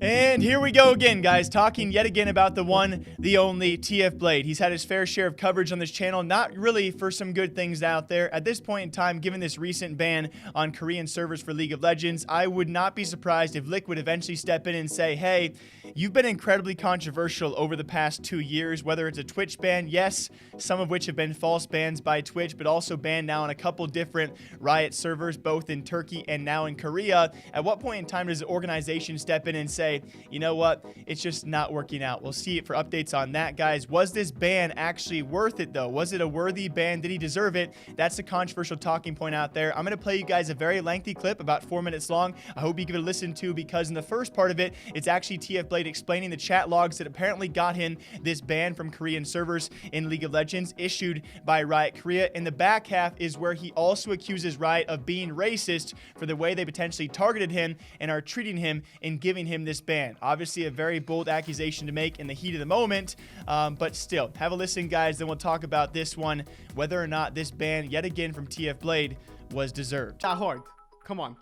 And here we go again, guys, talking yet again about the one, the only TF Blade. He's had his fair share of coverage on this channel, not really for some good things out there. At this point in time, given this recent ban on Korean servers for League of Legends, I would not be surprised if Liquid eventually step in and say, hey, you've been incredibly controversial over the past 2 years, whether it's a Twitch ban, yes, some of which have been false bans by Twitch, but also banned now on a couple different Riot servers, both in Turkey and now in Korea. At what point in time does the organization step in and say, you know what, it's just not working out? We'll see it for updates on that, guys. Was this ban actually worth it, though? Was it a worthy ban? Did he deserve it? That's the controversial talking point out there. I'm going to play you guys a very lengthy clip, about 4 minutes long. I hope you give it a listen to, because in the first part of it, it's actually TF Blade explaining the chat logs that apparently got him this ban from Korean servers in League of Legends issued by Riot Korea. In the back half is where he also accuses Riot of being racist for the way they potentially targeted him and are treating him and giving him this ban. Obviously a very bold accusation to make in the heat of the moment, but still, have a listen, guys, then we'll talk about this one, whether or not this ban yet again from TF Blade was deserved. That hard. Come on.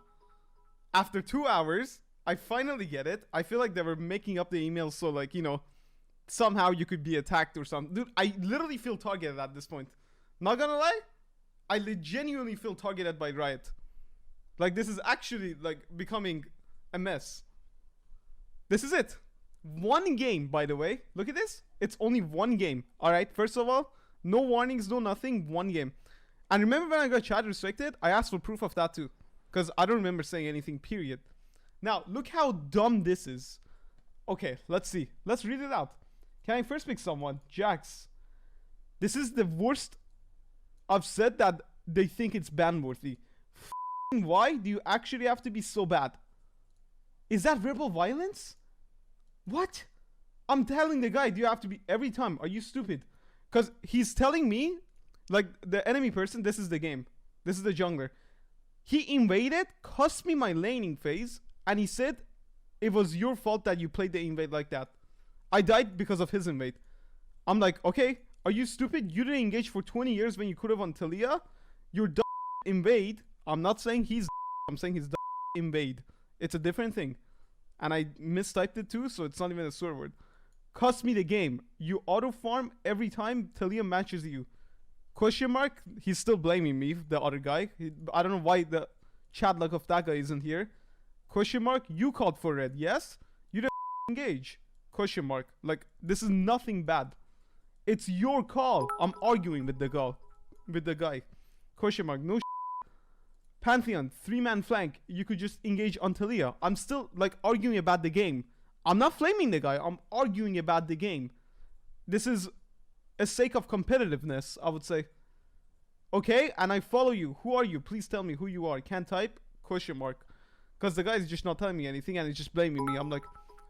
After 2 hours, I finally get it. I feel like they were making up the emails so, like, you know, somehow you could be attacked or something. Dude, I literally feel targeted at this point. Not gonna lie, I genuinely feel targeted by Riot. Like, this is actually, like, becoming a mess. This is it. One game, by the way. Look at this. It's only one game. Alright, first of all, no warnings, no nothing. One game. And remember when I got chat restricted? I asked for proof of that too. Because I don't remember saying anything, period. Now, look how dumb this is. Okay, let's see. Let's read it out. Can I first pick someone? Jax. This is the worst I've said that they think it's ban-worthy. Why do you actually have to be so bad? Is that verbal violence? What? I'm telling the guy, do you have to be every time? Are you stupid? Because he's telling me, like, the enemy person, this is the game. This is the jungler. He invaded, cost me my laning phase, and he said it was your fault that you played the invade like that. I died because of his invade. I'm like, okay, are you stupid? You didn't engage for 20 years when you could have on Talia. Your invade. I'm not saying he's I'm saying he's invade. It's a different thing. And I mistyped it too, so it's not even a swear word. Cost me the game. You auto farm every time Talia matches you. Question mark? He's still blaming me, the other guy. I don't know why the chat luck of that guy isn't here. Question mark? You called for red, yes? You didn't engage. Question mark. Like, this is nothing bad. It's your call. I'm arguing with the guy. Question mark. No Pantheon, 3-man flank. You could just engage on Talia. I'm still, like, arguing about the game. I'm not flaming the guy. I'm arguing about the game. This is a sake of competitiveness, I would say. Okay, and I follow you. Who are you? Please tell me who you are. Can't type? Question mark. Because the guy is just not telling me anything and he's just blaming me. I'm like,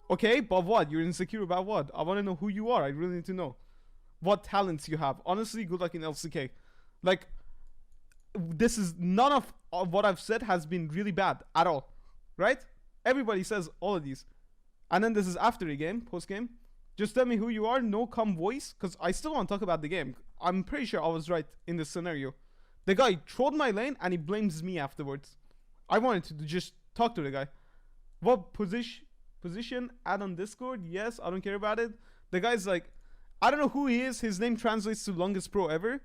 okay, but what? You're insecure about what? I want to know who you are. I really need to know. What talents you have. Honestly, good luck in LCK. Like, this is none of what I've said has been really bad at all, right? Everybody says all of these, and then this is after the game, post game. Just tell me who you are, no calm voice, because I still want to talk about the game. I'm pretty sure I was right in this scenario. The guy trolled my lane and he blames me afterwards. I wanted to just talk to the guy. What position? Add on Discord? Yes, I don't care about it. The guy's like, I don't know who he is. His name translates to longest pro ever,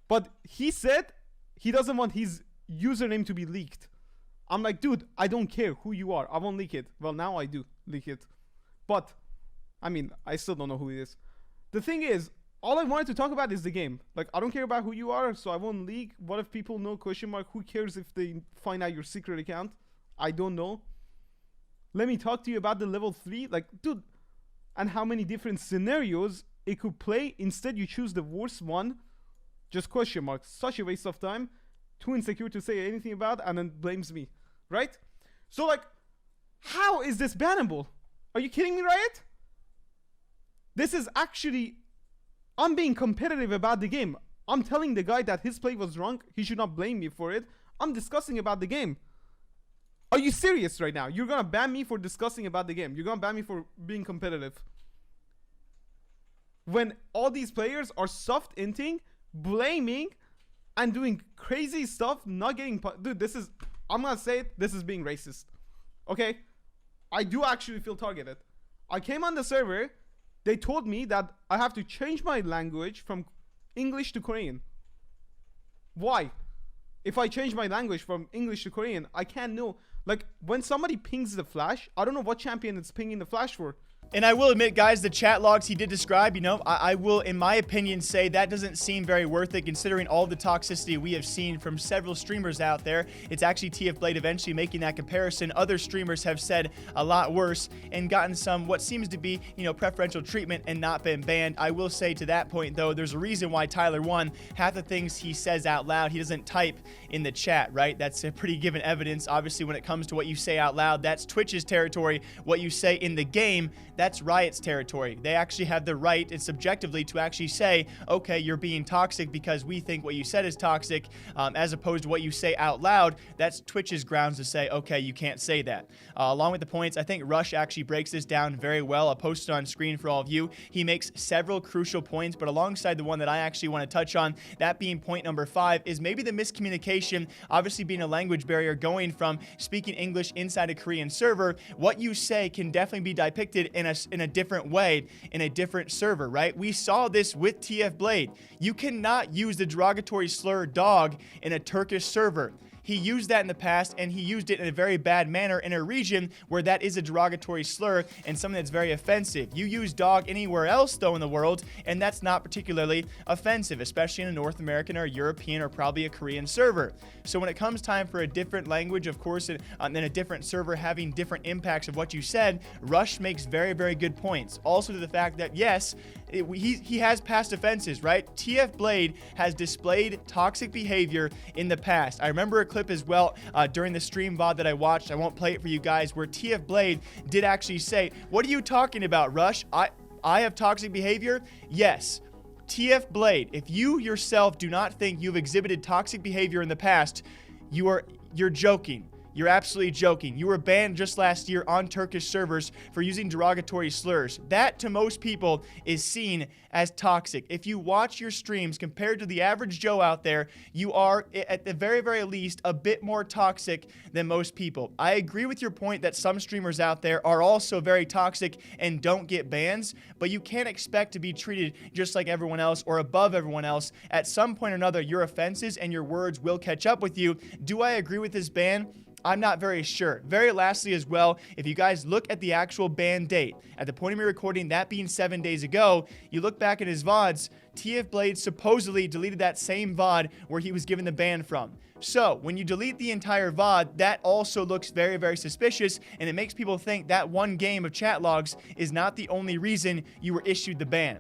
but he said he doesn't want his username to be leaked. I'm like, dude, I don't care who you are. I won't leak it. Well, now I do leak it. But, I mean, I still don't know who he is. The thing is, all I wanted to talk about is the game. Like, I don't care about who you are, so I won't leak. What if people know? Question mark. Who cares if they find out your secret account? I don't know. Let me talk to you about the level 3. Like, dude, and how many different scenarios it could play. Instead, you choose the worst one. Just question mark. Such a waste of time. Too insecure to say anything about, and then blames me. Right? So, like, how is this bannable? Are you kidding me, Riot? This is actually... I'm being competitive about the game. I'm telling the guy that his play was wrong. He should not blame me for it. I'm discussing about the game. Are you serious right now? You're gonna ban me for discussing about the game. You're gonna ban me for being competitive. When all these players are soft inting, blaming, and doing crazy stuff, not getting... Dude, this is... I'm gonna say it. This is being racist. Okay? I do actually feel targeted. I came on the server. They told me that I have to change my language from English to Korean. Why? If I change my language from English to Korean, I can't know. Like, when somebody pings the flash, I don't know what champion it's pinging the flash for. And I will admit, guys, the chat logs he did describe, you know, I will, in my opinion, say that doesn't seem very worth it considering all the toxicity we have seen from several streamers out there. It's actually TF Blade eventually making that comparison. Other streamers have said a lot worse and gotten some what seems to be, you know, preferential treatment and not been banned. I will say to that point, though, there's a reason why Tyler won. Half the things he says out loud, he doesn't type in the chat, right? That's a pretty given evidence. Obviously, when it comes to what you say out loud, that's Twitch's territory. What you say in the game, that's Riot's territory. They actually have the right and subjectively to actually say, okay, you're being toxic because we think what you said is toxic, as opposed to what you say out loud. That's Twitch's grounds to say, okay, you can't say that. Along with the points, I think Rush actually breaks this down very well. I'll post it on screen for all of you. He makes several crucial points, but alongside the one that I actually want to touch on, that being point number 5, is maybe the miscommunication, obviously being a language barrier going from speaking English inside a Korean server. What you say can definitely be depicted in a different way, in a different server, right? We saw this with TF Blade. You cannot use the derogatory slur dog in a Turkish server. He used that in the past, and he used it in a very bad manner in a region where that is a derogatory slur and something that's very offensive. You use dog anywhere else, though, in the world, and that's not particularly offensive, especially in a North American or European or probably a Korean server. So when it comes time for a different language, of course, in a different server having different impacts of what you said, Rush makes very, very good points. Also to the fact that, yes, he has past offenses, right? TF Blade has displayed toxic behavior in the past. I remember a clip as well during the stream VOD that I watched. I won't play it for you guys, where TF Blade did actually say, "What are you talking about, Rush? I have toxic behavior?" Yes. TF Blade, if you yourself do not think you've exhibited toxic behavior in the past, you're joking. You're absolutely joking. You were banned just last year on Turkish servers for using derogatory slurs. That, to most people, is seen as toxic. If you watch your streams compared to the average Joe out there, you are, at the very, very least, a bit more toxic than most people. I agree with your point that some streamers out there are also very toxic and don't get bans, but you can't expect to be treated just like everyone else or above everyone else. At some point or another, your offenses and your words will catch up with you. Do I agree with this ban? I'm not very sure. Very lastly as well, if you guys look at the actual ban date, at the point of me recording, that being 7 days ago, you look back at his VODs, TF Blade supposedly deleted that same VOD where he was given the ban from. So, when you delete the entire VOD, that also looks very, very suspicious, and it makes people think that one game of chat logs is not the only reason you were issued the ban.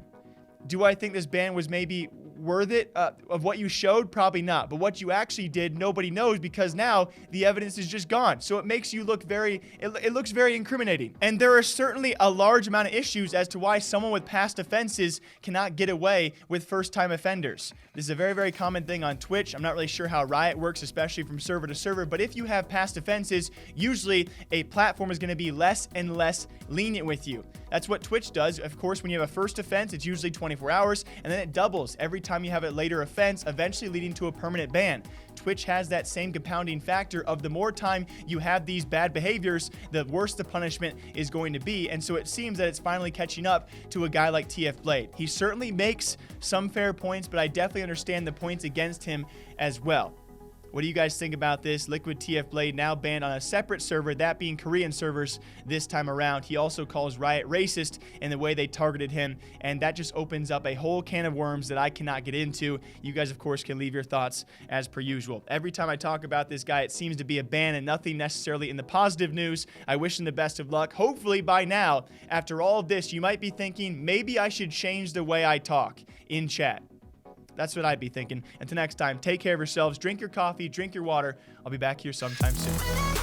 Do I think this ban was maybe worth it of what you showed? Probably not. But what you actually did, nobody knows, because now the evidence is just gone. So it makes you look it looks very incriminating. And there are certainly a large amount of issues as to why someone with past offenses cannot get away with first-time offenders. This is a very, very common thing on Twitch. I'm not really sure how Riot works, especially from server to server, but if you have past offenses, usually a platform is going to be less and less lenient with you. That's what Twitch does. Of course, when you have a first offense, it's usually 24 hours, and then it doubles every time you have a later offense, eventually leading to a permanent ban. Twitch has that same compounding factor of the more time you have these bad behaviors, the worse the punishment is going to be. And so it seems that it's finally catching up to a guy like TF Blade. He certainly makes some fair points, but I definitely understand the points against him as well. What do you guys think about this? Liquid TF Blade now banned on a separate server, that being Korean servers this time around. He also calls Riot racist in the way they targeted him, and that just opens up a whole can of worms that I cannot get into. You guys, of course, can leave your thoughts as per usual. Every time I talk about this guy, it seems to be a ban and nothing necessarily in the positive news. I wish him the best of luck. Hopefully by now, after all of this, you might be thinking, maybe I should change the way I talk in chat. That's what I'd be thinking. Until next time, take care of yourselves, drink your coffee, drink your water. I'll be back here sometime soon.